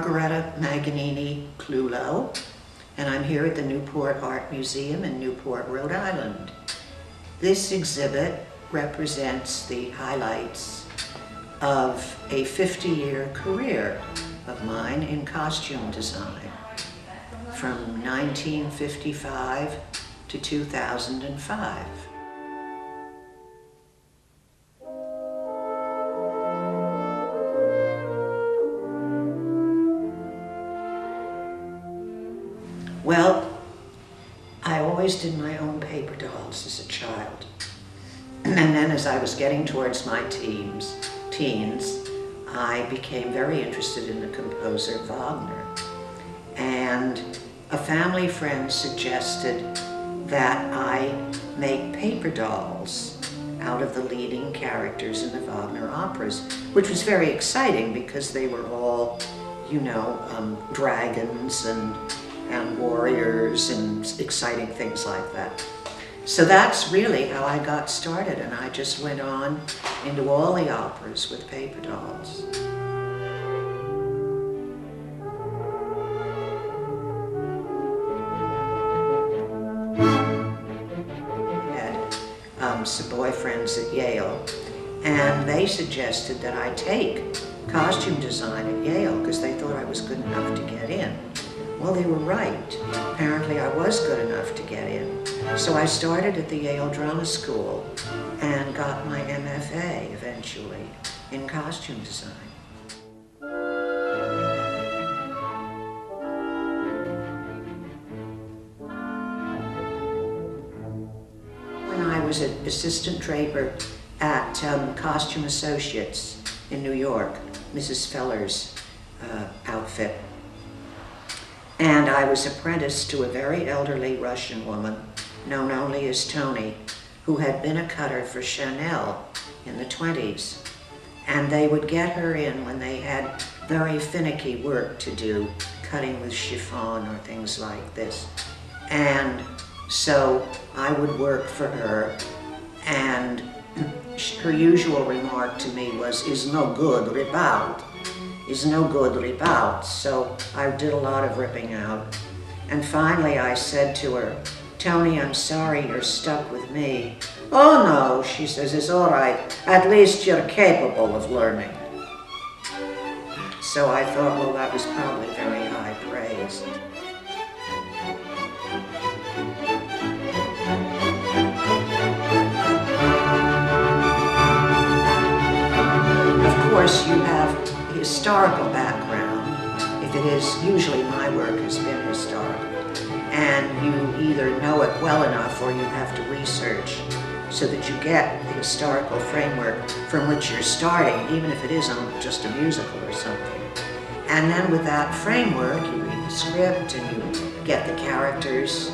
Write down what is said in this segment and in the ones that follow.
Margaretta Maganini Clulow, and I'm here at the Newport Art Museum in Newport, Rhode Island. This exhibit represents the highlights of a 50-year career of mine in costume design, from 1955 to 2005. Well, I always did my own paper dolls as a child. And then as I was getting towards my teens, I became very interested in the composer Wagner. And a family friend suggested that I make paper dolls out of the leading characters in the Wagner operas, which was very exciting because they were all, you know, dragons and warriors and exciting things like that. So that's really how I got started, and I just went on into all the operas with paper dolls. I had some boyfriends at Yale, and they suggested that I take costume design at Yale because they thought I was good enough to get in. Well, they were right. Apparently I was good enough to get in. So I started at the Yale Drama School and got my MFA eventually in costume design. When I was an assistant draper at Costume Associates in New York, Mrs. Feller's outfit, and I was apprenticed to a very elderly Russian woman, known only as Tony, who had been a cutter for Chanel in the 20s. And they would get her in when they had very finicky work to do, cutting with chiffon or things like this. And so I would work for her, and her usual remark to me was, "Is no good, rip out. Is no good, rip out." So I did a lot of ripping out. And finally I said to her, "Tony, I'm sorry you're stuck with me." "Oh no," she says, "it's all right. At least you're capable of learning." So I thought, well, that was probably very high praise. Of course, you have historical background. If it is, usually my work has been historical, and you either know it well enough or you have to research so that you get the historical framework from which you're starting, even if it is on just a musical or something. And then with that framework, you read the script and you get the characters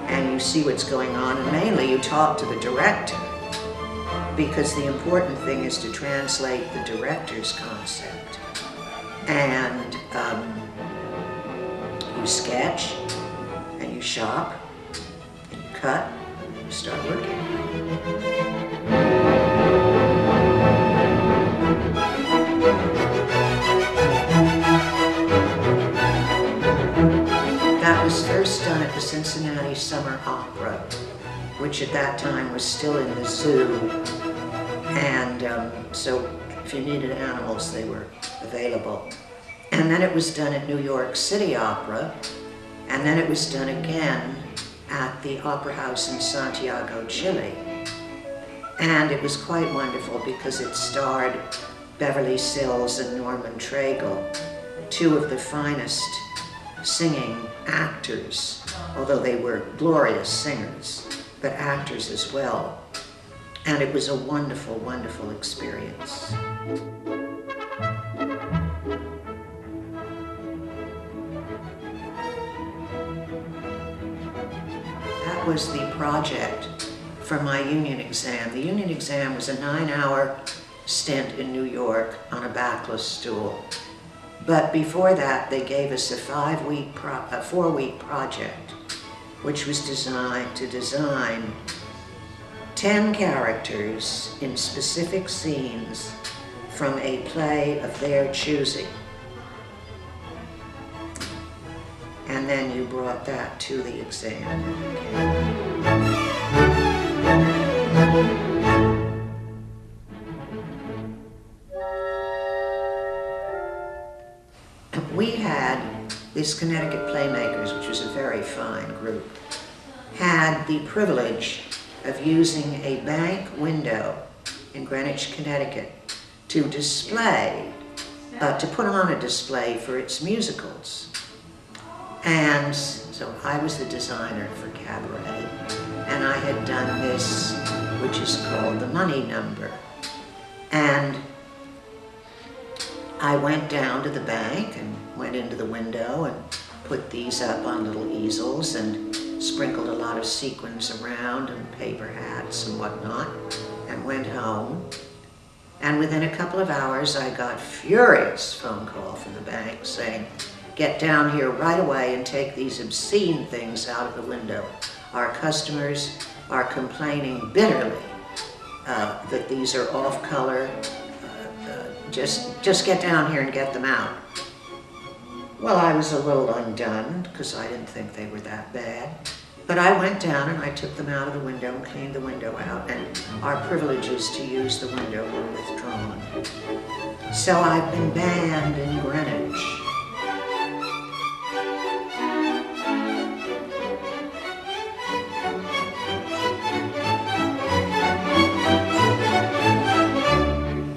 and you see what's going on, and mainly you talk to the director, because the important thing is to translate the director's concept. And you sketch, and you shop, and you cut, and you start working. That was first done at the Cincinnati Summer Opera, which at that time was still in the zoo. And so if you needed animals, they were available. And then it was done at New York City Opera, and then it was done again at the Opera House in Santiago, Chile. And it was quite wonderful because it starred Beverly Sills and Norman Traegle, two of the finest singing actors, although they were glorious singers, but actors as well. And it was a wonderful, wonderful experience. That was the project for my union exam. The union exam was a 9-hour stint in New York on a backless stool. But before that, they gave us a 4-week project, which was designed to design 10 characters in specific scenes from a play of their choosing. and then you brought that to the exam. We had this Connecticut Playmakers, which was a very fine group, had the privilege of using a bank window in Greenwich, Connecticut to display, to put on a display for its musicals. And so I was the designer for Cabaret, and I had done this, which is called the Money Number. And I went down to the bank and went into the window and put these up on little easels and sprinkled a lot of sequins around and paper hats and whatnot, and went home. And within a couple of hours, I got a furious phone call from the bank saying, "Get down here right away and take these obscene things out of the window. Our customers are complaining bitterly that these are off color. Just get down here and get them out." Well, I was a little undone because I didn't think they were that bad. But I went down and I took them out of the window and cleaned the window out, and our privileges to use the window were withdrawn. So I've been banned in Greenwich.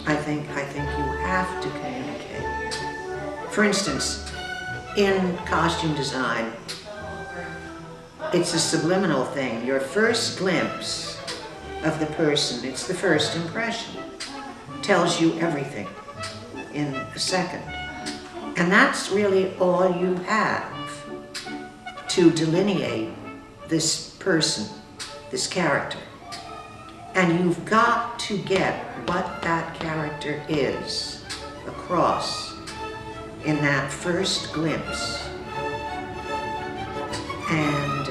I think you have to communicate. For instance, in costume design, it's a subliminal thing. Your first glimpse of the person, it's the first impression, tells you everything in a second. And that's really all you have to delineate this person, this character. And you've got to get what that character is across in that first glimpse. And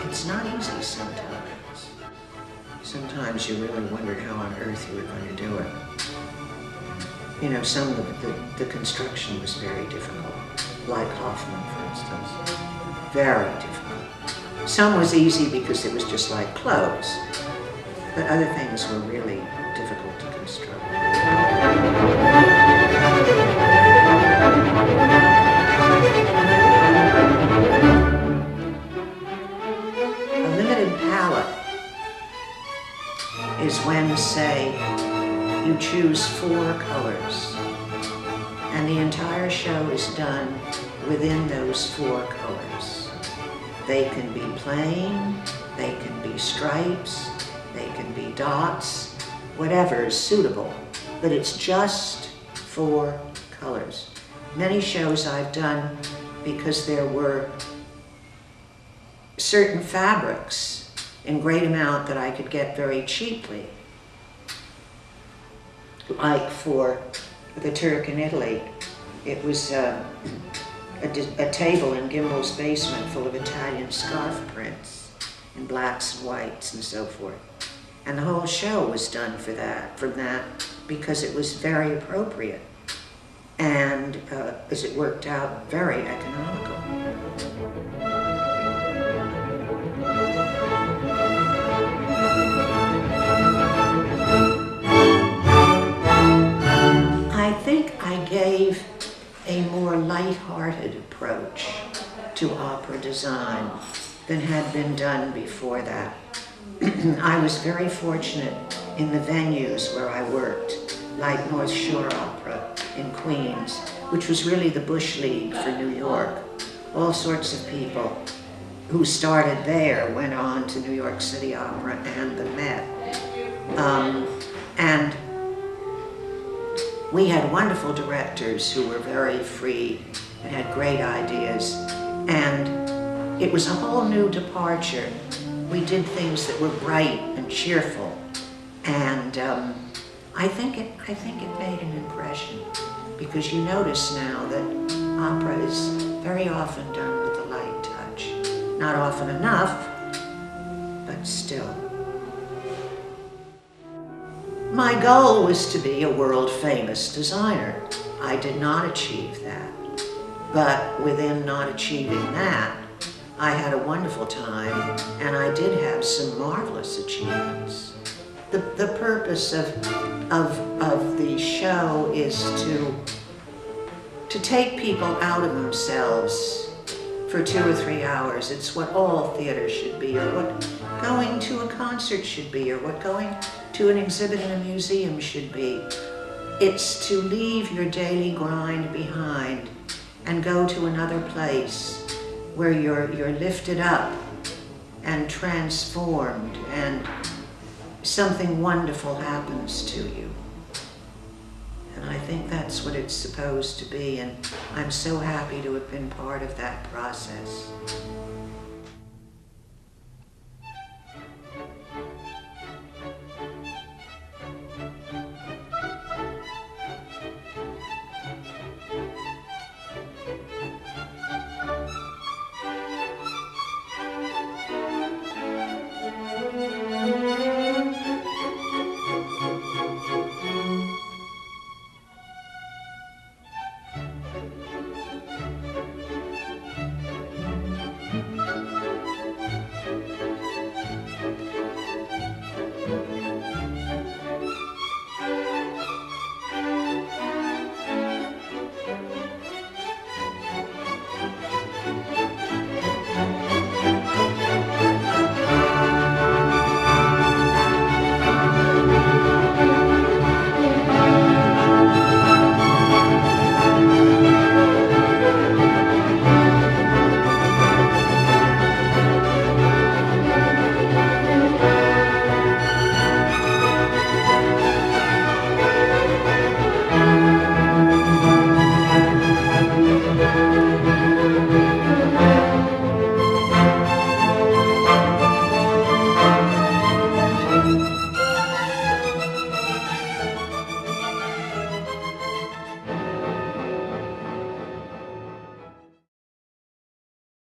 it's not easy sometimes. Sometimes you really wondered how on earth you were going to do it. You know, some of the construction was very difficult, like Hoffman, for instance. Very difficult. Some was easy because it was just like clothes, but other things were really difficult to construct. A limited palette is when, say, you choose 4 colors, and the entire show is done within those 4 colors. They can be plain, they can be stripes, they can be dots, whatever is suitable, but it's just 4 colors. Many shows I've done because there were certain fabrics in great amount that I could get very cheaply. Like for the Turk in Italy, it was a table in Gimbel's basement full of Italian scarf prints in blacks and whites and so forth. And the whole show was done from that because it was very appropriate. And as it worked out, very economical. I think I gave a more light-hearted approach to opera design than had been done before that. I was very fortunate in the venues where I worked, like North Shore Opera in Queens, which was really the Bush League for New York. All sorts of people who started there went on to New York City Opera and the Met. And we had wonderful directors who were very free and had great ideas. And it was a whole new departure. We did things that were bright and cheerful. And I think it made an impression, because you notice now that opera is very often done with a light touch. Not often enough, but still. My goal was to be a world-famous designer. I did not achieve that, But within not achieving that, I had a wonderful time, and I did have some marvelous achievements. The purpose of the show is to take people out of themselves for 2 or 3 hours. It's what all theater should be, or what going to a concert should be, or what going to an exhibit in a museum should be. It's to leave your daily grind behind and go to another place where you're lifted up and transformed, and something wonderful happens to you. And I think that's what it's supposed to be, and I'm so happy to have been part of that process.